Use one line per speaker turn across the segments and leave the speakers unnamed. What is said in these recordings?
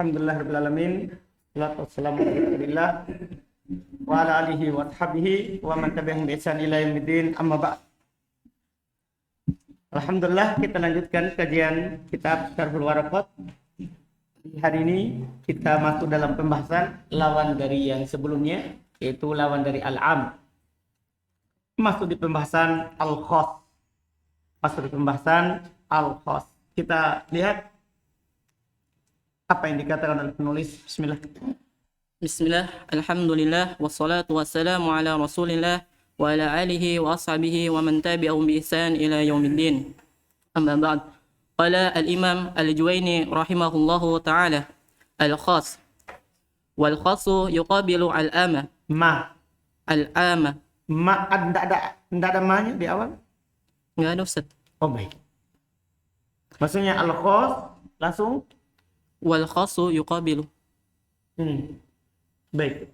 Alhamdulillahirabbil alamin. Wassalatu wassalamu ala Rasulillah wa ala alihi wa sahbihi wa man tabi'ahum bi ihsan ila yaumiddin. Amma ba'd. Alhamdulillah, kita lanjutkan kajian kitab Syarhul Waraqat. Hari ini kita masuk dalam pembahasan lawan dari yang sebelumnya, yaitu lawan dari al-am. Masuk di pembahasan al-khas. Kita lihat apa yang dikatakan oleh penulis. Bismillah.
Bismillah, alhamdulillah, wassalatu wassalamu ala rasulillah wa ala alihi wa ashabihi wa man tabi'ahum bi ihsan ila yaumiddin. Amma ba'd. Qala al-imam al-Juwayni rahimahullahu ta'ala, al-khas wal khasu yuqabilu al-ama. Al-ama.
Enggak ada ma-nya di awal?
Enggak ada, Ustaz.
Oh, baik. Maksudnya al-khas langsung
Wal khasu yuqabilu.
Baik.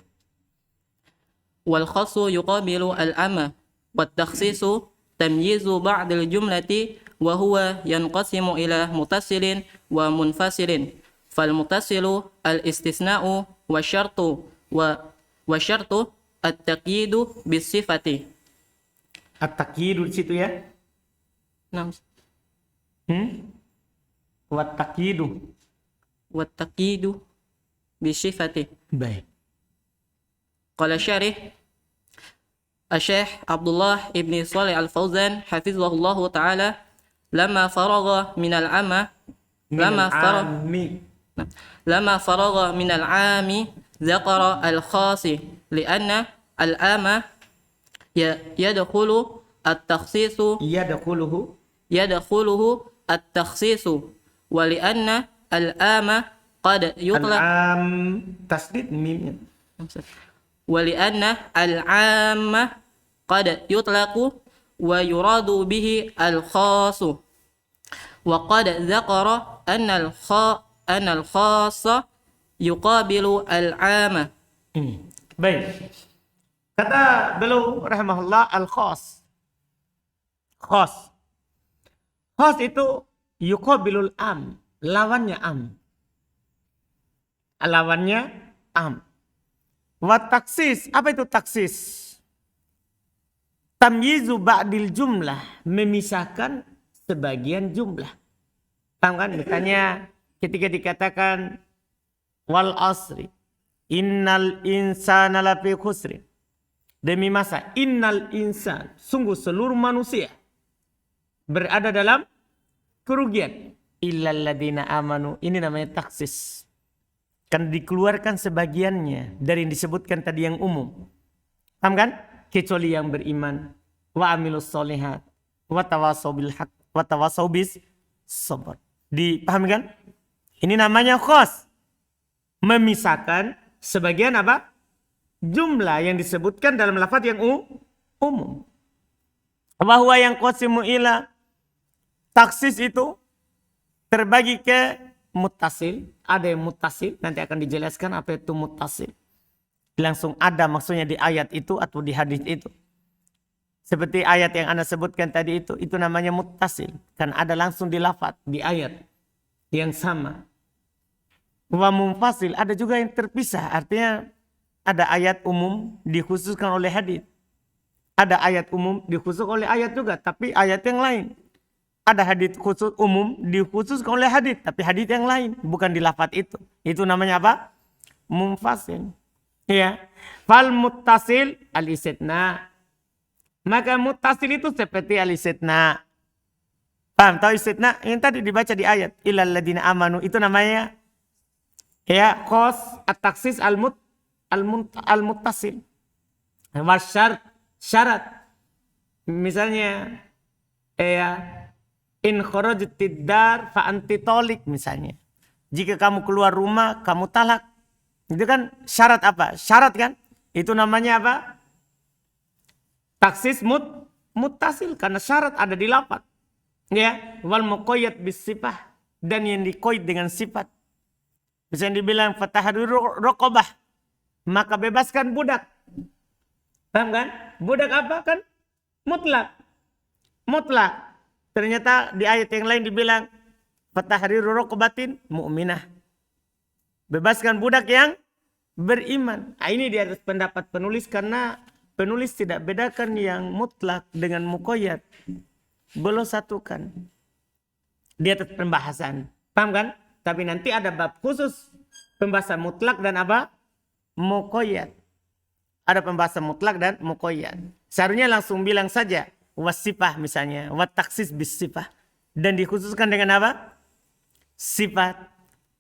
Wal khasu yuqabilu al-ama wat takhsisu tamyizu ba'd al-jumlati wa huwa yanqasimu ila muttasilin wa munfasilin. Fal muttasilu al-istisna'u wa syartu at-taqyidu bis sifati.
At-taqyidu di situ ya.
Nah,
Wa taqyidu.
wat taqyidu bis sifati.
Baik.
Qala syarih Asy-Syaikh Abdullah ibn Shalih Al-Fauzan hafizahullahu taala lama faragha min al-ama min al-ami dzakara al-khasi li'anna al-ama yadkhulu at-takhsisu yadkhuluhu at-takhsisu wa li'anna al-ama qad yutlaq
tasdid mim.
ولأن العام قد يطلق ويراد به الخاص وقد ذكر أن الخاص يقابل العام.
Baik. Kata beliau rahimahullah, al-khas. Khas itu yuqabilul am, lawannya am. Wa taksis, apa itu taksis? Tamyizu ba'dil jumlah, memisahkan sebagian jumlah. Paham kan? Misalnya ketika dikatakan wal asri, innal insana lafi khusrin. Demi masa, innal insan, sungguh seluruh manusia berada dalam kerugian. Illal ladina amanu, ini namanya taksis. Kan dikeluarkan sebagiannya dari yang disebutkan tadi yang umum. Paham kan? Kecuali yang beriman. Wa amilus solihat. Wa tawassaw bil haq. Wa tawassaw bis sabr. Dipahami kan? Ini namanya khas. Memisahkan sebagian apa? Jumlah yang disebutkan dalam lafaz yang umum. Wa huwa yang qasimu ila. Taksis itu terbagi ke muttasil. Ada yang muttasil, nanti akan dijelaskan apa itu muttasil. Langsung ada maksudnya di ayat itu atau di hadis itu. Seperti ayat yang Anda sebutkan tadi itu namanya muttasil. Kan ada langsung di lafaz, di ayat yang sama. Wa munfasil, ada juga yang terpisah. Artinya ada ayat umum dikhususkan oleh hadis. Ada ayat umum dikhususkan oleh ayat juga, tapi ayat yang lain. Ada hadits khusus umum dikhususkan oleh hadits, tapi hadits yang lain bukan di lafaz itu. Itu namanya apa? Munfasil. Ya. Fal muttasil al-istitsna. Maka muttasil itu seperti al-istitsna. Paham tahu istitsna? Yang tadi dibaca di ayat illal ladina amanu, itu namanya ya khas at-taksis al-muttasil. Syarat. Misalnya in kharajtid dar fa anti talik misalnya. Jika kamu keluar rumah, kamu talak. Itu kan syarat apa? Syarat kan? Itu namanya apa? Taksis muttasil karena syarat ada di lafaz. Ya, wal muqayyad bis sifah, dan yang diqaid dengan sifat. Misalnya dibilang fatahriru raqabah, maka bebaskan budak. Paham kan? Budak apa kan? Mutlak. Ternyata di ayat yang lain dibilang fatahriru raqabatin mu'minah. Bebaskan budak yang beriman. Ini di atas pendapat penulis karena penulis tidak bedakan yang mutlak dengan muqayyad. Belum satukan. Di atas pembahasan. Paham kan? Tapi nanti ada bab khusus pembahasan mutlak dan apa? Muqayyad. Ada pembahasan mutlak dan muqayyad. Seharusnya langsung bilang saja wasifah misalnya, wat taksis bisifah, dan dikhususkan dengan apa? Sifat.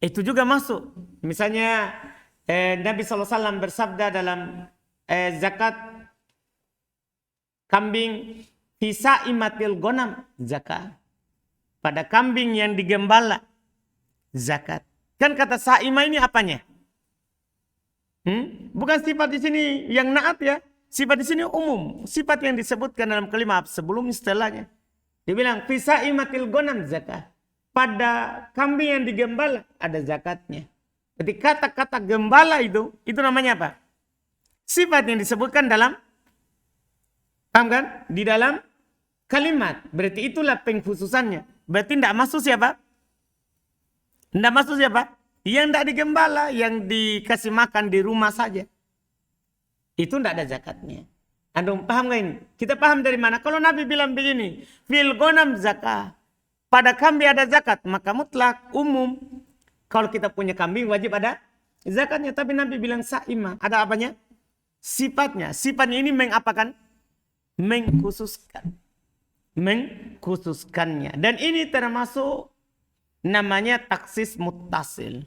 Itu juga masuk. Misalnya Nabi SAW bersabda dalam zakat kambing fisa imatil gonam, zakat. Pada kambing yang digembala, zakat. Kan kata sa'ima ini apanya? Bukan sifat di sini yang naat ya. Sifat di sini umum. Sifat yang disebutkan dalam kalimat sebelum setelahnya. Dia bilang fisa imatil gonam zakat. Pada kambing yang digembala ada zakatnya. Jadi kata-kata gembala itu namanya apa? Sifat yang disebutkan dalam, paham kan? Di dalam kalimat. Berarti itulah pengkhususannya. Berarti tidak masuk siapa? Tidak masuk siapa? Yang tidak digembala, yang dikasih makan di rumah saja. Itu tidak ada zakatnya. Anda paham gak ini? Kita paham dari mana? Kalau Nabi bilang begini, fil gonam zakah. Pada kambing ada zakat, maka mutlak, umum. Kalau kita punya kambing wajib ada zakatnya. Tapi Nabi bilang sa'imah. Ada apanya? Sifatnya. Sifatnya ini mengapakan? Mengkhususkan. Mengkhususkannya. Dan ini termasuk namanya taksis muttasil.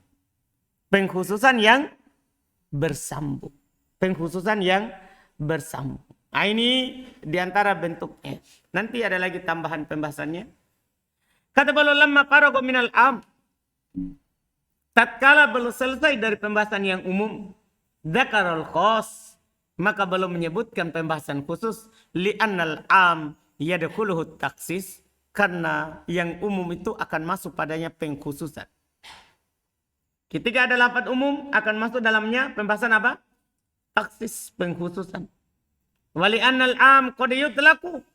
Pengkhususan yang bersambung. Pengkhususan yang bersambung. Nah, ini diantara bentuknya. Nanti ada lagi tambahan pembahasannya. Kata beliau lamma faraga minal am. Tatkala belum selesai dari pembahasan yang umum, dzakarul khas, maka belum menyebutkan pembahasan khusus li'annal am yadkhuluhu taksis, karena yang umum itu akan masuk padanya pengkhususan. Ketika ada lafaz umum akan masuk dalamnya pembahasan apa? Taksis, pengkhususan. Wali annal am qad yutlaqu,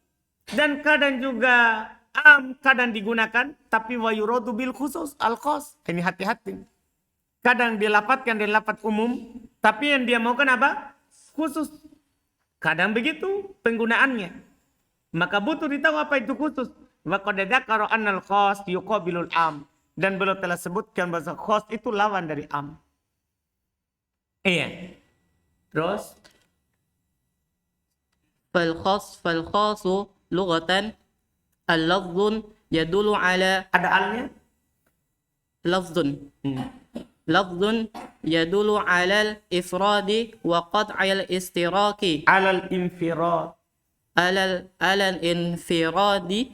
dan kadang juga am kadang digunakan tapi wa yuradu bil khusus al khas. Ini hati-hati. Kadang dilapatkan dari lafaz umum tapi yang dia maukan apa? Khusus. Kadang begitu penggunaannya. Maka butuh ditahu apa itu khusus. Wa qad dzakara annal khas yuqabilul am, dan beliau telah sebutkan bahwa khas itu lawan dari am. Iya. Terus
fal khasu lughatan al-lafzun yadullu ala,
ada alnya?
lafzun. Lafzun yadullu ala al-ifradi wa qat'il istiraki.
Alal infirad.
Ala al-infiradi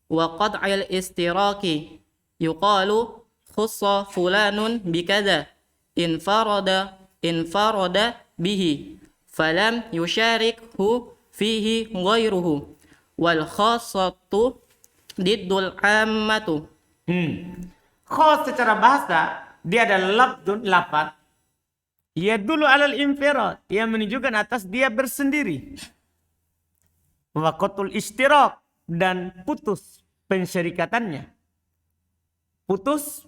wa qat'il istiraki. Yuqalu khussa fulanun bikadha infarada bihi falam yusharikhu fihi ghairuhu. Wal khassatu diddul ammatu.
Khas secara bahasa dia adalah lafdun, lafad. Ya dulu alal infirad, yang menunjukkan atas dia bersendiri. Waqatul istirak, dan putus pensyarikatannya. Putus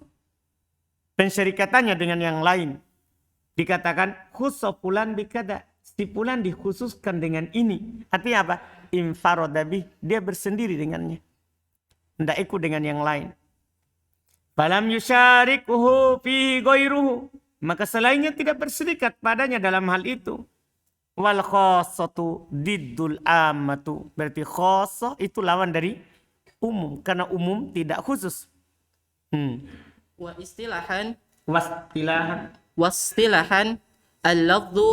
pensyarikatannya dengan yang lain. Dikatakan khussa fulan bikada. Si fulan dikhususkan dengan ini. Artinya apa? Infarodabi, dia bersendiri dengannya. Tidak ikut dengan yang lain. Falam yusyarikuhu fi ghairuhu, maka selainnya tidak berserikat padanya dalam hal itu. Wal khassatu diddul ammatu, berarti khassah itu lawan dari umum, karena umum tidak khusus.
Wa istilahan
Wastilahan
al-lafzu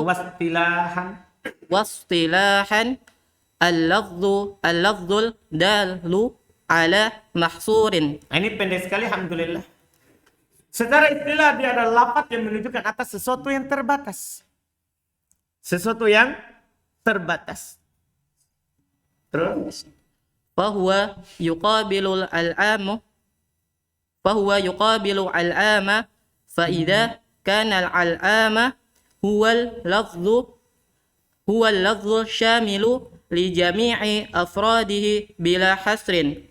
al-lafzul dalu ala mahsurin.
Ini pendek sekali, alhamdulillah. Secara istilah dia adalah lafaz yang menunjukkan atas sesuatu yang terbatas. Sesuatu yang terbatas. Terus
Fahuwa yuqabilu al-ama fa idza kana al-ama huwa al-lafzu syamilu li jami'i afradihi bila hasrin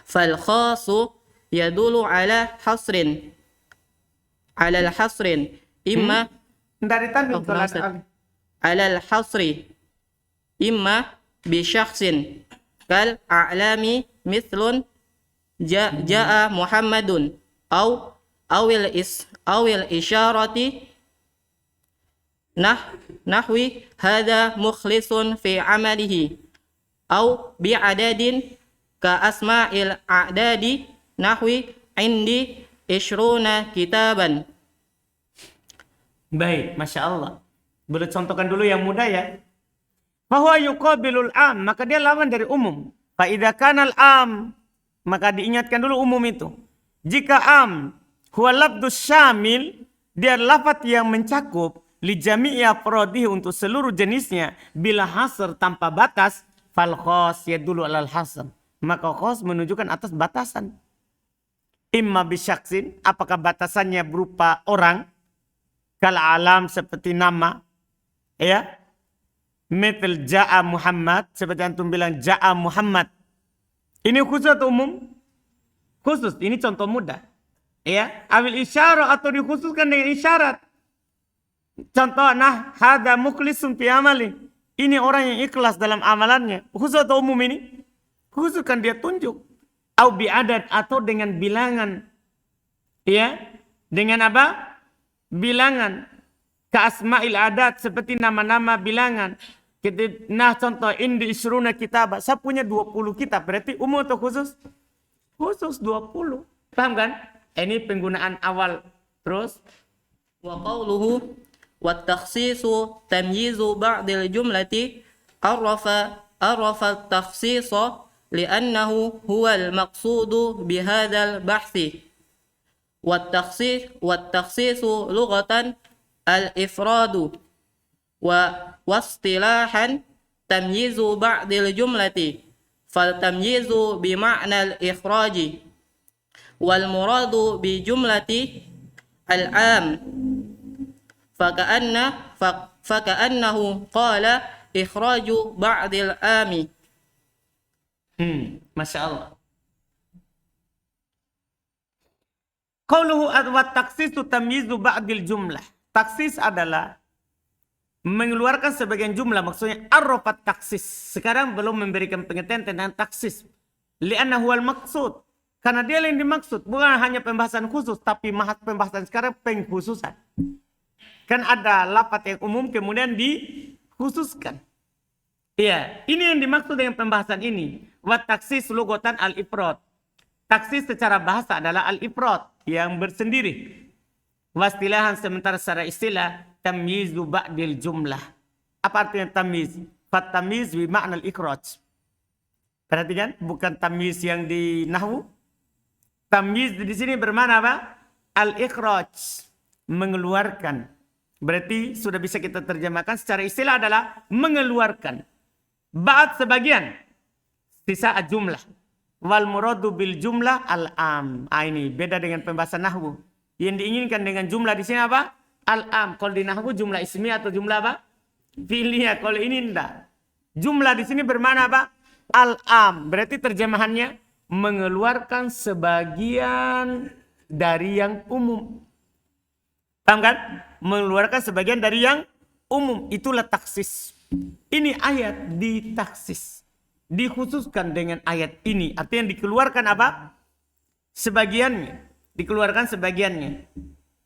fal khasu yadulu ala hasrin على الحصر إما
Dari tanwin
Oh,
kalau
Ustaz.
ada alif.
على الحصر إما بشخص كالأعلام مثل جاء محمد أو الإشارة نحو هذا مخلص في عمله أو بعدد كأسماء الأعداد نحو عندي 20 كتابا.
Baik, Masya Allah. Boleh contohkan dulu yang mudah ya. Fahuwa yuqabilul am, maka dia lawan dari umum. Fa idza kanal am, maka diingatkan dulu umum itu. Jika am huwa labdus syamil, dia lafaz yang mencakup li jami'i afrodihi untuk seluruh jenisnya bila hasr tanpa batas, fal khas yadullu alal hasr. Maka khas menunjukkan atas batasan. Imma bisyaksin, apakah batasannya berupa orang, kal alam seperti nama, ya, metel ja'a Muhammad, seperti antum bilang ja'a Muhammad. Ini khusus atau umum? Khusus, ini contoh mudah. Ya, awil isyarat atau dikhususkan dengan isyarat. Contoh, nah, hada mukhlisun fi amali. Ini orang yang ikhlas dalam amalannya. Khusus atau umum ini? Khusus kan dia tunjuk. Au bi'adad atau dengan bilangan. Ya, dengan apa? Bilangan. Ka asma'il adat seperti nama-nama bilangan. Nah contoh indi isruna kitab. Saya punya 20 kitab. Berarti umum atau khusus? Khusus 20. Paham kan? Ini penggunaan awal. Terus?
Wa qawluhu wa takhsisu tamyizu ba'dil jumlati arrafa at-takhsisa li'annahu huwal maqsudu bihadzal bahthi. Wa takhsisu lughatan al-ifradu wa wastilahan tamyizu ba'dil jumlati fal tamyizu bima'na al-ikhraji wal muradu bi jumlati al-am faka'annahu qala ikhraju ba'dil ami.
Masya Allah. Qauluhu wa taksisu tamyizu ba'dil jumlah. Taksis adalah mengeluarkan sebagian jumlah, maksudnya arrafat taksis. Sekarang belum memberikan pengertian tentang taksis. Li'anna huwal maksud. Karena dia yang dimaksud. Bukan hanya pembahasan khusus, tapi pembahasan sekarang pengkhususan. Kan ada lafaz yang umum kemudian dikhususkan. Iya, ini yang dimaksud dengan pembahasan ini. Wa taksis lughatan al-ifrad. Taksis secara bahasa adalah al-ifrad, yang bersendiri. Wastilahan sementara secara istilah tamyizu ba'dil jumlah. Apa artinya tamyiz? Fat tamyiz bi ma'na al-ikhraj. Perhatikan, bukan tamyiz yang di nahwu. Tamyiz di sini bermakna apa? Al-ikhraj, mengeluarkan. Berarti sudah bisa kita terjemahkan secara istilah adalah mengeluarkan. Ba'd sebagian, sisa jumlah. Wal muradu bil jumlah al-am. Ini beda dengan pembahasan nahwu. Yang diinginkan dengan jumlah di sini apa? Al-am. Kalau di nahwu jumlah ismi atau jumlah apa? Fi'liyah. Kalau ini enggak. Jumlah di sini bermakna apa? Al-am. Berarti terjemahannya mengeluarkan sebagian dari yang umum. Paham kan? Mengeluarkan sebagian dari yang umum. Itulah taksis. Ini ayat ditaksis. Dikhususkan dengan ayat ini. Artinya dikeluarkan apa? Sebagiannya. Dikeluarkan sebagiannya.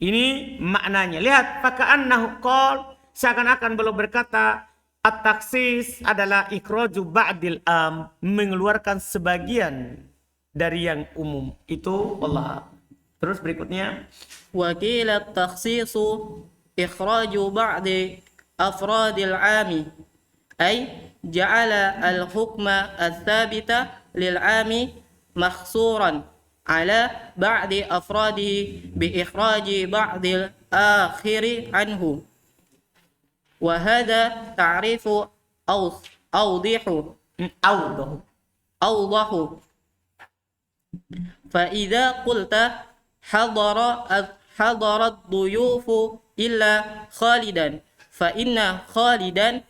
Ini maknanya. Lihat. Faka'annahu qol. Seakan-akan belum berkata. At-taksis adalah ikhraju ba'dil am. Mengeluarkan sebagian dari yang umum. Itu Allah. Terus berikutnya.
Wa qila at-takhsisu ikhraju ba'di afradil ami. Ay ja'ala al-hukma al-thabita lil-ami makhsuran ala ba'di afradihi bi ikhraji ba'dil akhiri anhu. Wa hadha ta'rifu awdihu awdahu. Fa idza qulta hadarat duyufu illa khalidan fa inna khalidan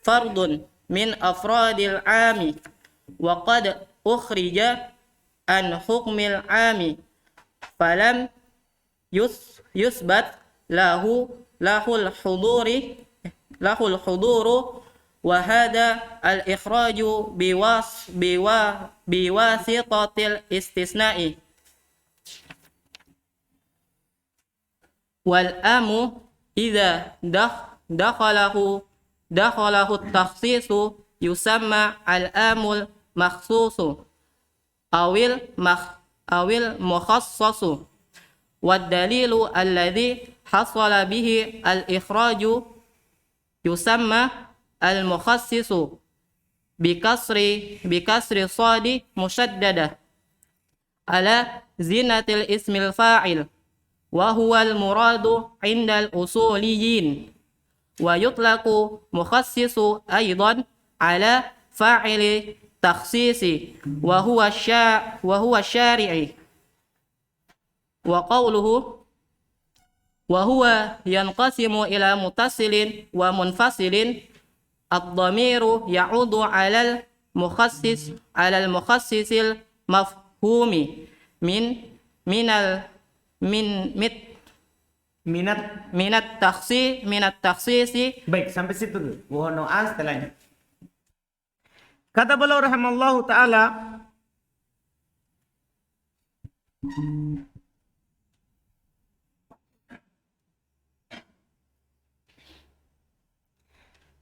fardun min afradil ami wa qad ukhrija an hukmil ami falam yusbat lahul huduru wa hada al-ikhraju biwasitatil istisna'i wal amu idza dakhalahu at-takhsisu yusamma al-amul makhsusu awil mukhassasu wad dalilu alladhi hasala bihi al-ikhraju yusamma al-mukhassisu bikasri sadi musyaddada ala zinatil ismil fa'il wa huwa al-muradu 'inda al-usuliyin wa yutlaqu mukhassisu aidan ala fa'ili takhsisi wa huwa syari'i wa qawluhu wa huwa yanqasimu ila muttasilin wa munfasilin ad-dhamiru ya'udu 'alal mukhassisil mafhumi minat takhsisi.
Baik, sampai situ dulu. Wa no'an setelahnya. Kata beliau rahimallahu ta'ala,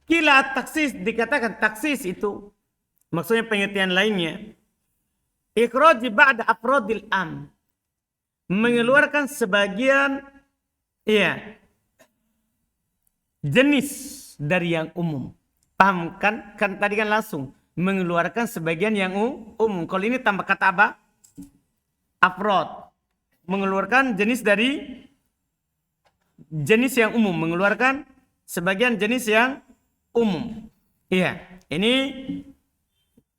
kila taksis, dikatakan taksis itu maksudnya pengertian lainnya ikhraj ba'da afradil am, mengeluarkan sebagian jenis dari yang umum. Paham kan? Kan tadi kan langsung mengeluarkan sebagian yang umum. Kalau ini tambah kata apa? Afrod, mengeluarkan jenis dari jenis yang umum, mengeluarkan sebagian jenis yang umum. Iya, ini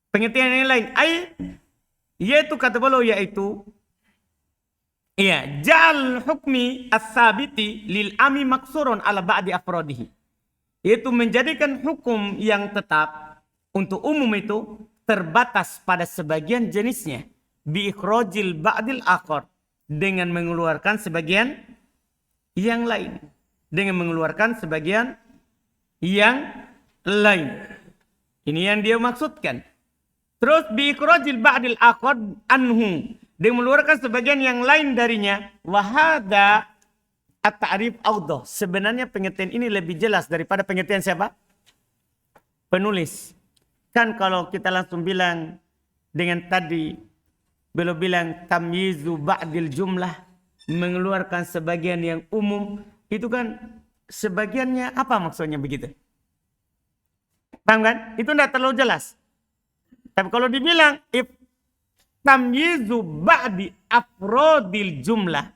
pengertian yang lain. Yaitu kata beliau yaitu ja'al hukmi as-sabiti lil ami maksurun ala ba'di afrodihi. Yaitu menjadikan hukum yang tetap untuk umum itu terbatas pada sebagian jenisnya. Bi ikhrajil ba'dil akhar, dengan mengeluarkan sebagian yang lain. Dengan mengeluarkan sebagian yang lain. Ini yang dia maksudkan. Terus bi ikhrajil ba'dil akhar anhu, dengan mengeluarkan sebagian yang lain darinya. Wahada at-ta'rif awdah. Sebenarnya pengertian ini lebih jelas daripada pengertian siapa? Penulis. Kan kalau kita langsung bilang dengan tadi beliau bilang tamyizu ba'dil jumlah, mengeluarkan sebagian yang umum, itu kan sebagiannya apa maksudnya begitu? Paham kan? Itu tidak terlalu jelas. Tapi kalau dibilang tamyizu ba'di afrodil jumlah,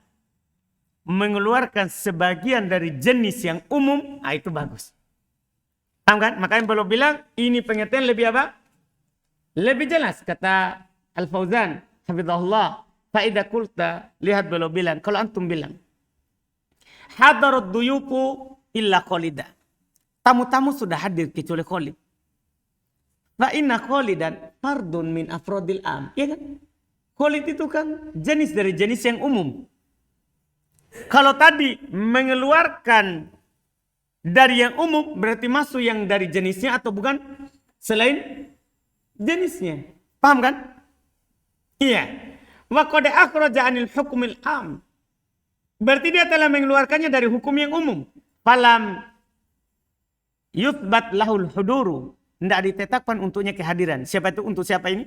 mengeluarkan sebagian dari jenis yang umum, itu bagus. Paham kan? Makanya beliau bilang ini pengertian lebih apa? Lebih jelas. Kata Al-Fauzan hafizahullah, faida kulta, lihat beliau bilang, kalau antum bilang hadarud duyufu illa Khalida, tamu-tamu sudah hadir kecuali Khalid. Fa inna Khalidan fardun min afrodil am. Ya kan? Khalid itu kan jenis dari jenis yang umum. Kalau tadi mengeluarkan dari yang umum, berarti masuk yang dari jenisnya atau bukan selain jenisnya. Paham kan? Iya. Wa qad akhraja 'anil hukmil am. Berarti dia telah mengeluarkannya dari hukum yang umum. Falam yuthbat lahul huduru. Tidak ditetapkan untuknya kehadiran. Siapa itu? Untuk siapa ini?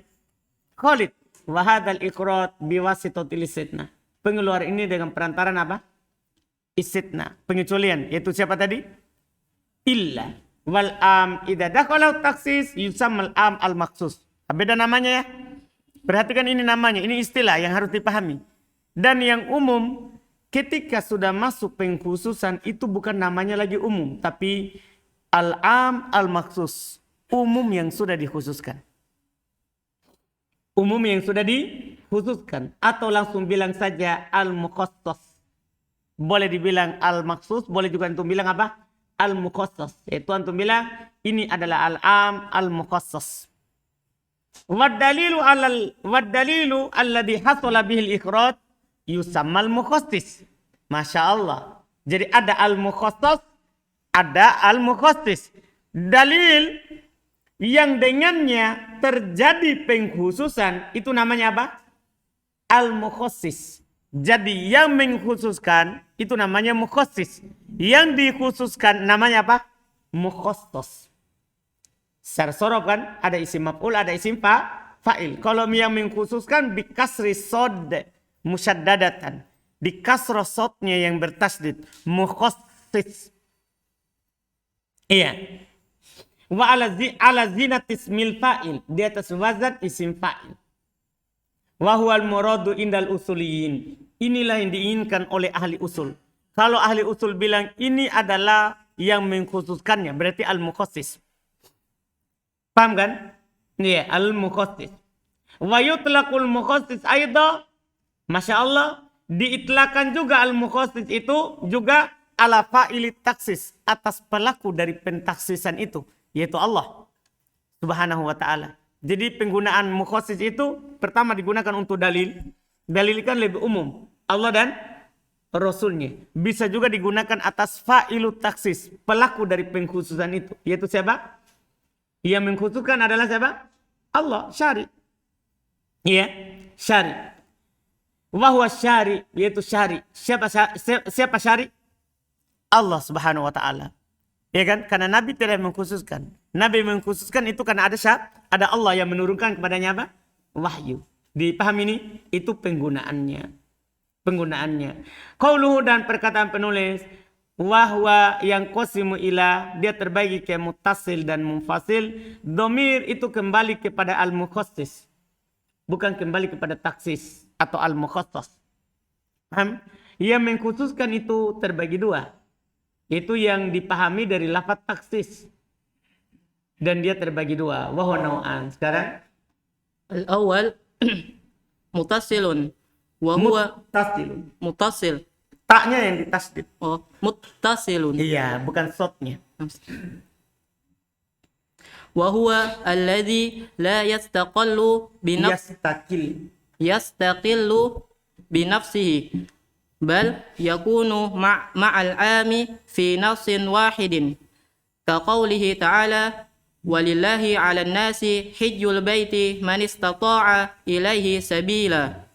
Khalid. Wa hadzal ikhraj biwasitatil istitsna. Pengeluaran ini dengan perantaran apa? Istitsna, pengecualian. Yaitu siapa tadi? Illa wal am idza dakhala taksis yusammal am al maksus. Beda namanya ya. Perhatikan ini namanya, ini istilah yang harus dipahami. Dan yang umum ketika sudah masuk pengkhususan itu bukan namanya lagi umum, tapi al am al maksus, umum yang sudah dikhususkan. Umum yang sudah dikhususkan, atau langsung bilang saja al mukhassas. Boleh dibilang al maksus, boleh juga antum bilang apa? Al-mukhassas. Yaitu antum bilang ini adalah al-am al-mukhassas. Waddalilu alladhi hasala bihil ikhraj yusammal mukhassis. Masya Allah. Jadi ada al-mukhassas, ada al-mukhassis. Dalil yang dengannya terjadi pengkhususan itu namanya apa? Al-mukhassis. Jadi yang mengkhususkan itu namanya mukhassis. Yang dikhususkan namanya apa? Mukhassas. Secara sorof kan ada isim maf'ul, ada isim fa'il. Kalau yang mengkhususkan bikasri sod musyaddadatan. Di kasroh sodnya yang bertasdid. Mukhassis. Iya. Wa ala zinat ismil fa'il. Di atas wazan isim fa'il. Wa huwal muradu indal usuliyin. Inilah yang diinginkan oleh ahli usul. Kalau ahli usul bilang ini adalah yang mengkhususkannya. Berarti al-mukhassis. Paham kan? Iya, al-mukhassis. Wa yutlaqul mukhassis aidha. Masya Allah. Diitlakan juga al-mukhassis itu juga ala fa'ili taksis. Atas pelaku dari pentaksisan itu. Yaitu Allah subhanahu wa ta'ala. Jadi penggunaan mukhassis itu pertama digunakan untuk dalil. Dalil kan lebih umum. Allah dan Rasulnya. Bisa juga digunakan atas fa'ilu taksis. Pelaku dari pengkhususan itu. Yaitu siapa? Yang mengkhususkan adalah siapa? Allah. Syari. Iya. Syari. Wahwa syari, yaitu syari. Siapa syari? Allah subhanahu wa ta'ala. Ya kan? Karena Nabi tidak mengkhususkan. Nabi mengkhususkan itu karena ada Allah yang menurunkan kepadanya apa? Wahyu. Dipahami ini? Itu penggunaannya. Qauluhu dan perkataan penulis. Wahwa yang qasimu ila. Dia terbagi ke muttasil dan munfasil. Domir itu kembali kepada al-mukhassis. Bukan kembali kepada taksis atau al-mukhassas. Paham? Yang mengkhususkan itu terbagi dua. Itu yang dipahami dari lafaz taksis. Dan dia terbagi dua. Wahwa nau'an. Sekarang.
Al-awwal mutasilun. Wahuwa mutasil.
Taknya yang ditasdid.
Oh, muttasilun.
Iya, bukan sotnya.
Wahuwa alladhi la yastaqillu yastaqillu binafsihi bal yakunu ma'al ami fi nafsin wahidin ka qawlihi ta'ala walillahi 'alan nasi hijjul baiti man istata'a ilaihi sabila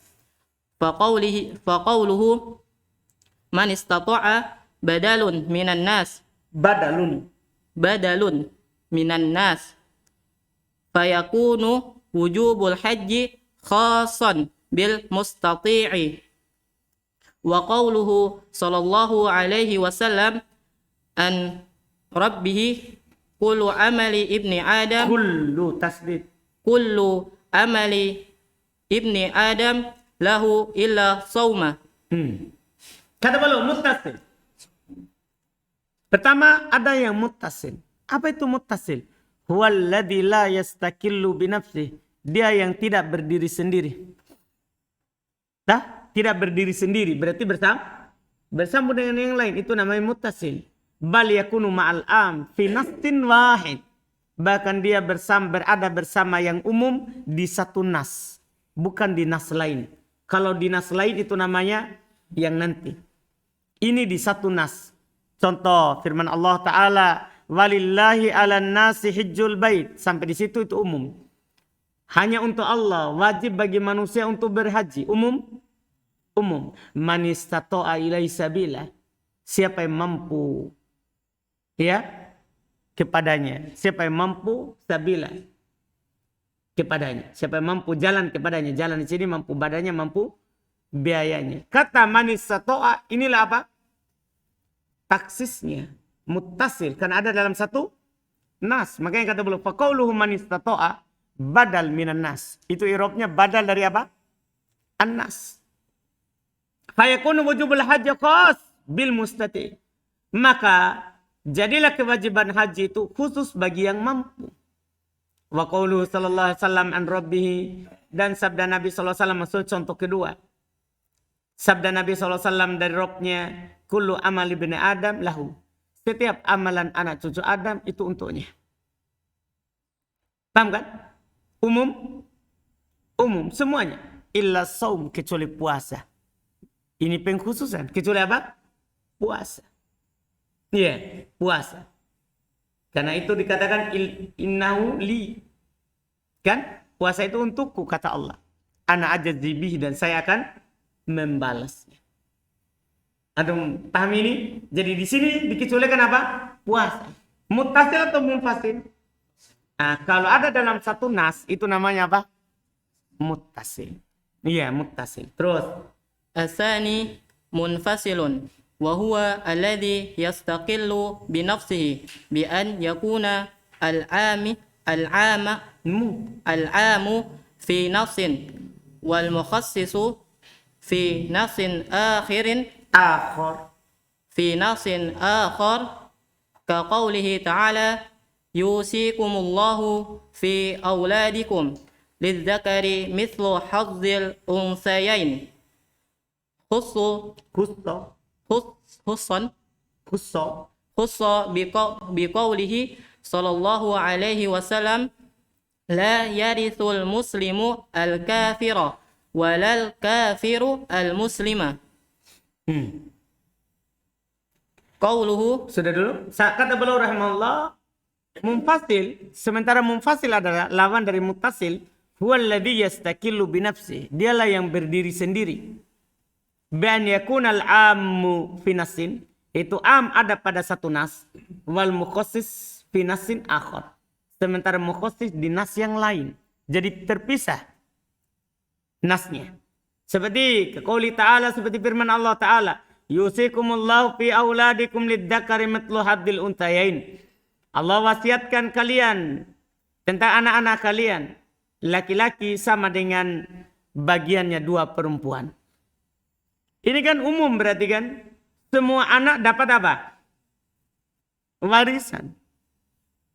faqawluhu man istata'a badalun minan nas fayakunu wujubul haji khasan bil mustati'i wa qawluhu sallallahu alaihi wasallam an rabbihi kullu amali ibni adam kullu amali ibni adam lahu illa sawma.
Kata beliau muttasil. Pertama ada yang muttasil. Apa itu muttasil? Huwallazi la yastakillu binafsihi. Dia yang tidak berdiri sendiri. Tidak berdiri sendiri. Berarti bersambung dengan yang lain. Itu namanya muttasil. Bal yakunu ma'al am fi nastin wahid. Bahkan dia berada bersama yang umum di satu nas. Bukan di nas lain. Kalau di nas lain itu namanya yang nanti. Ini di satu nas. Contoh firman Allah Ta'ala. Walillahi ala nasi hijjul bait. Sampai di situ itu umum. Hanya untuk Allah. Wajib bagi manusia untuk berhaji. Umum. Man istata'a ilaihi sabila. Siapa yang mampu. Ya. Kepadanya. Siapa yang mampu sabila. Kepadanya. Siapa yang mampu jalan kepadanya. Jalan di sini mampu badannya, mampu biayanya. Kata man istata'a. Inilah apa? Taksisnya. Muttasil. Karena ada dalam satu nas. Makanya kata beliau. Faqauluhu man istata'a. Badal minan nas. Itu i'rabnya badal dari apa? An-nas. Fayakunu wujubul haji khas bil mustati. Maka jadilah kewajiban haji itu khusus bagi yang mampu. Wa qauluhu sallallahu alaihi wasallam an rabbihi. Dan sabda Nabi sallallahu alaihi wasallam maksud contoh kedua. Sabda Nabi sallallahu alaihi wasallam dari Rabbnya. Kullu amali bani Adam lahu. Setiap amalan anak cucu Adam itu untuknya. Paham kan? Umum semuanya. Illa saum kecuali puasa. Ini pengkhususan. Kecuali apa? Puasa. Iya, puasa. Karena itu dikatakan innahu li. Kan? Puasa itu untukku, kata Allah. Ana ajazzi bihi, dan saya akan membalasnya. Antum paham ini? Jadi di sini dikecualikan apa? Puasa. Muttasil atau munfasil? Nah, kalau ada dalam satu nas, itu namanya apa? Muttasil. Iya, muttasil. Terus.
الثاني منفصل وهو الذي يستقل بنفسه بأن يكون العام في نص والمخصص في نص آخر كقوله تعالى يوصيكم الله في أولادكم للذكر مثل حظ الأنثيين خص بقوله صلى الله عليه وسلم لا يرث المسلم الكافر ولا الكافر المسلم. Qauluhu,
sudah dulu. Kata beliau rahimahullah, munfasil, sementara munfasil adalah lawan dari muttasil, huwallazi yastakillu binafsi. Dialah yang berdiri sendiri. Ban yakunal ammu fi nasin, itu am ada pada satu nas, wal mukhassis fi nasin akhar. Sementara mukhassis di nas yang lain. Jadi terpisah nasnya. Seperti qauli ta'ala, seperti firman Allah Ta'ala, yusikumullahu fi auladikum lidzakari mithlu hadzil untayain. Allah wasiatkan kalian tentang anak-anak kalian, laki-laki sama dengan bagiannya dua perempuan. Ini kan umum, berarti kan semua anak dapat apa? Warisan.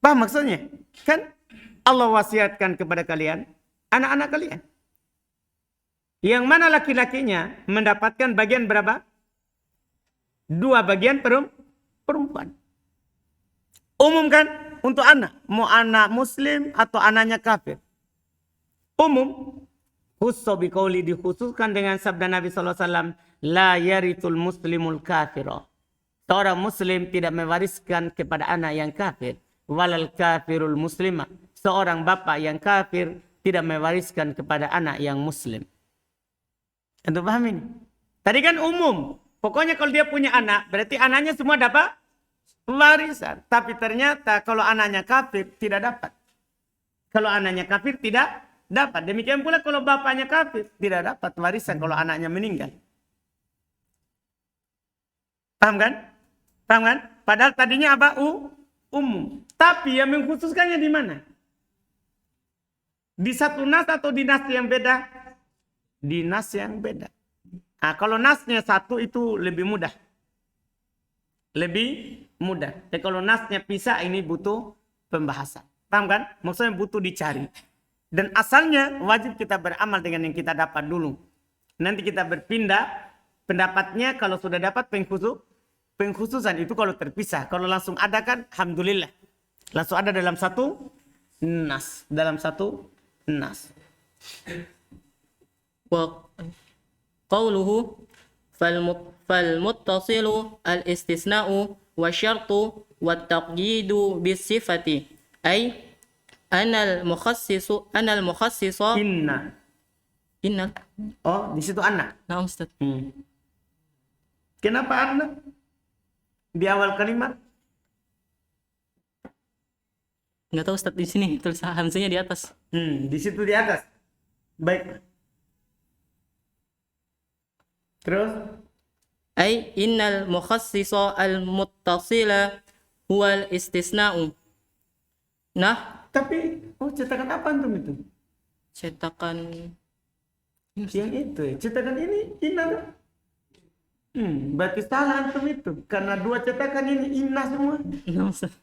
Paham maksudnya? Kan Allah wasiatkan kepada kalian anak-anak kalian. Yang mana laki-lakinya mendapatkan bagian berapa? Dua bagian perempuan. Umum kan untuk anak. Mau anak muslim atau anaknya kafir. Umum. Khusus biqauli, dikhususkan dengan sabda Nabi SAW. La yarithul muslimul kafira. Seorang muslim tidak mewariskan kepada anak yang kafir. Walal kafirul muslimah. Seorang bapak yang kafir tidak mewariskan kepada anak yang muslim. Anda paham ini? Tadi kan umum. Pokoknya kalau dia punya anak, berarti anaknya semua dapat warisan. Tapi ternyata kalau anaknya kafir, tidak dapat. Kalau anaknya kafir, tidak dapat. Demikian pula kalau bapaknya kafir, tidak dapat warisan kalau anaknya meninggal. Paham kan? Paham kan? Padahal tadinya apa? Umum. Tapi yang mengkhususkannya di mana? Di satu nas atau di nas yang beda? Di nas yang beda. Nah, kalau nasnya satu itu lebih mudah. Lebih mudah. Tapi kalau nasnya pisah ini butuh pembahasan. Paham kan? Maksudnya butuh dicari. Dan asalnya wajib kita beramal dengan yang kita dapat dulu. Nanti kita berpindah pendapatnya kalau sudah dapat pengkhususan itu kalau terpisah. Kalau langsung ada kan alhamdulillah. Langsung ada dalam satu nas. Dalam satu nas.
وقوله فالمتصل الاستثناء والشرط والتقييد بالصفة أي أنا المخصص إن
Oh, di situ anak.
نعم أستاذ.
Kenapa anak? Di awal kalimat?
Nggak tahu Ustaz, di sini tulisan hamzanya di atas.
Di situ di atas. Baik. Terus?
أي إن المخصص المتصل هو الاستثناء. Nah,
tapi cetakan apa antum itu?
cetakan
Yang itu ya. Cetakan ini inna. Berarti salah antum itu. Karena dua cetakan ini inna semua.
Nah, Ustaz.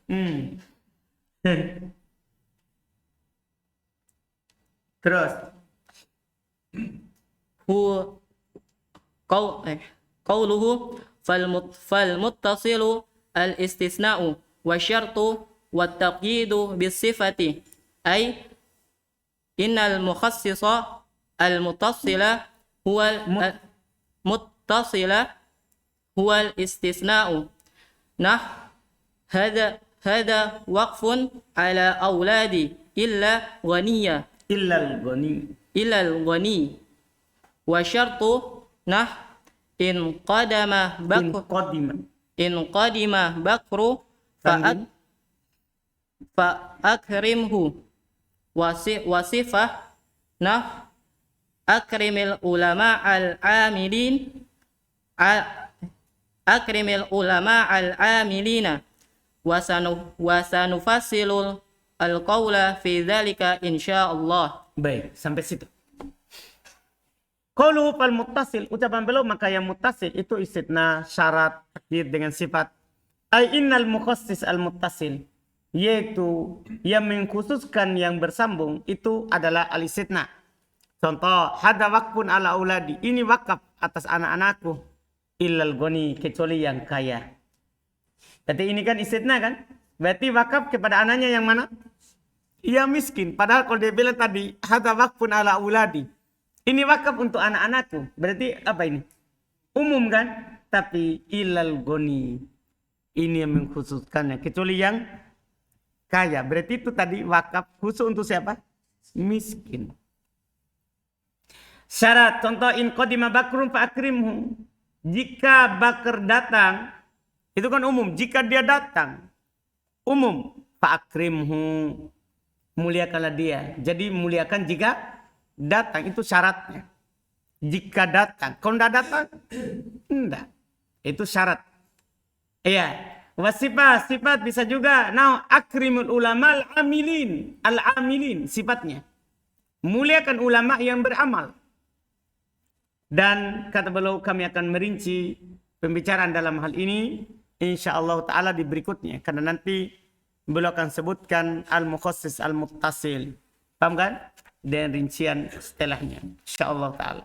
Terus?
قوله فالمتصل الاستثناء والشرط والتقييد بالصفة أي إن المخصص المتصل هو المتصل هو الاستثناء نحو هذا وقف على أولادي إلا غنية
Illal ghani.
إلى الغني وشرط نحو إن قدم
In
بكر
qadima.
إن قدم بكر
Kambing.
فأكرمه وصفة نحو أكرم العلماء العاملين أكرم العلماء العاملين وسنفصل القول في ذلك إن شاء الله.
Baik, sampai situ. Qauluhu fal muttasil, ucapan beliau maka yang muttasil itu istitna, syarat, takdir dengan sifat. Ai innal mukhassis al muttasil, yaitu yang mengkhususkan yang bersambung itu adalah al istitna. Contoh, hada waqfun ala auladi, ini wakaf atas anak-anakku, illal ghani, kecuali yang kaya. Berarti ini kan istitna kan? Berarti wakaf kepada anaknya yang mana? Yang miskin. Padahal kalau dia bilang tadi, hada waqfun ala auladi, ini wakaf untuk anak-anakku. Berarti apa ini? Umum kan? Tapi illal ghani, ini yang mengkhususkannya. Kecuali yang kaya. Berarti itu tadi wakaf khusus untuk siapa? Miskin. Syarat. Contoh, in qadima bakrun fa akrimhu. Jika Bakar datang, itu kan umum. Jika dia datang, umum. Fa akrimhu. Muliakanlah dia. Jadi muliakan jika datang, itu syaratnya. Jika datang. Kalau tidak datang, enggak. Itu syarat. Iya. Wasifat, sifat bisa juga. Nah, akrimul ulama al-amilin. Al-amilin, sifatnya. Muliakan ulama yang beramal. Dan kata beliau, kami akan merinci pembicaraan dalam hal ini insyaallah ta'ala di berikutnya. Karena nanti beliau akan sebutkan al-mukhassis al-muttasil. Paham kan? Dan rincian setelahnya insyaallah ta'ala.